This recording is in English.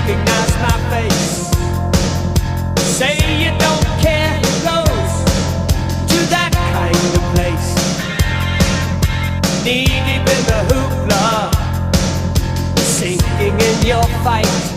recognize my face. Say you don't care who goes to that kind of place. Knee deep in the hoopla, sinking in your fight.